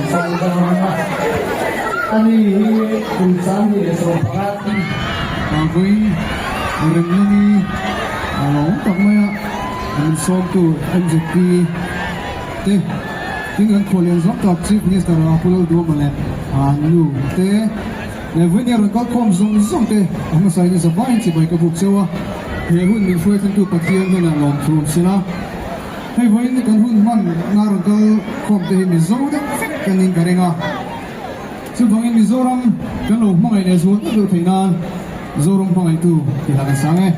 ใส่กันมาอันนี้คุณสามีส่งพระบางคนเรื่องนี้เราต้องมาอันส่งตัวอันจะดีเต้ถึงอันคนเลี้ยงสองตัวชีฟนี่สตาร์พูดดูมาแล้วลูเต้ในวันนี้เราก็คงส่งเต้ผมมาใส่ในสบายที่ไปกับพวกเจ้าเฮ้ยหุ่นมันช่วยทั้งตัวปฏิญาณกันลองทุ่มสินะให้วันนี้กันหุ่นมันน่ารักคงเต้มีโซ่เด้กันยิงกันเองอ่ะซึ่งตรงนี้มีโซ่รำกันหลงมั่งไอ้เนี่ยส่วนตัวที่นั่นโซ่รำมั่งไอ้ตัวที่หลังสังเอ้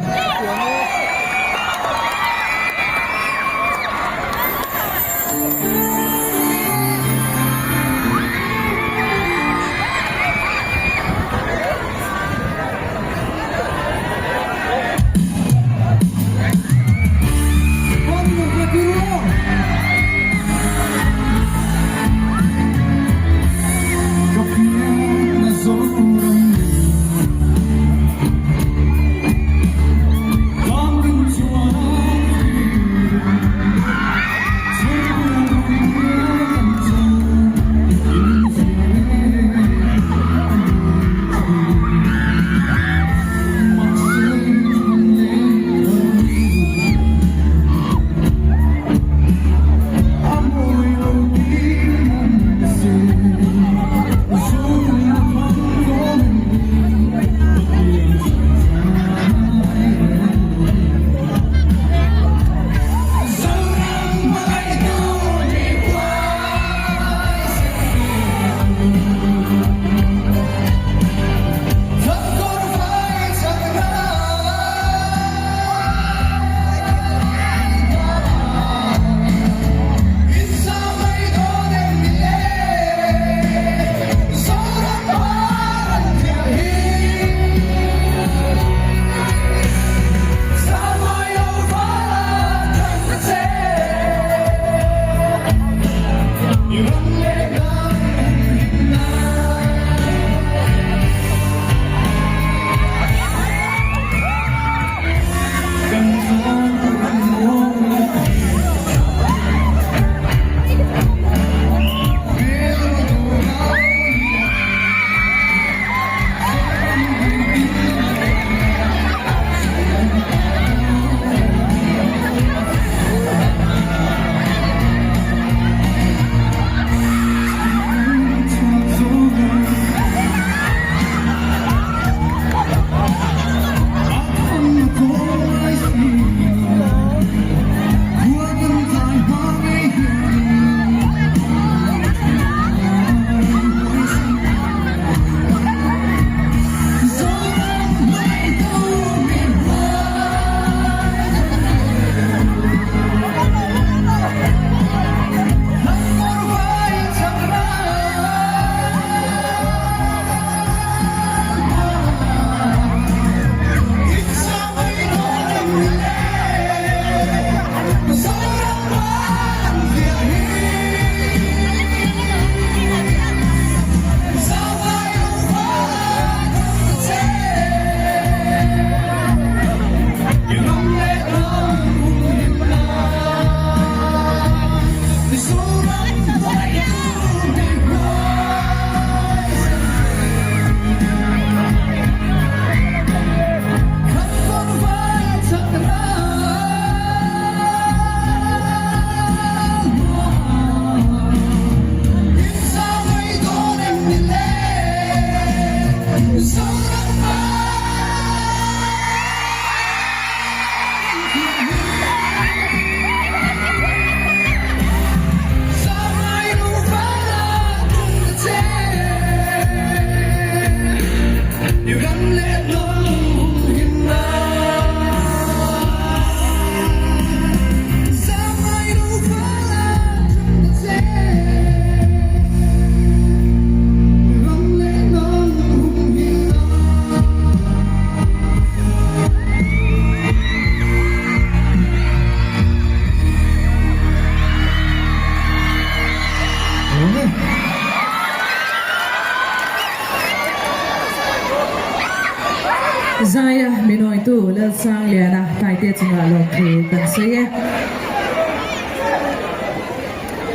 Zaya minoi tu le sang le na tai te chinga lo ke kan se ye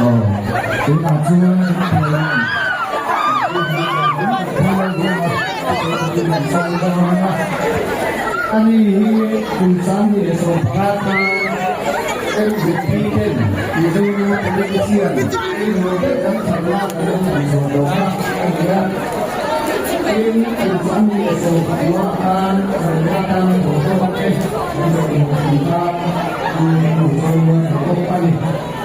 oh chúng ta chưa thời gian ani kung saan ni so pakata en bitin itu penelitian ini kan sama dengan saudara ya ini kung saan ni so pakatan perawatan untuk pakai untuk kita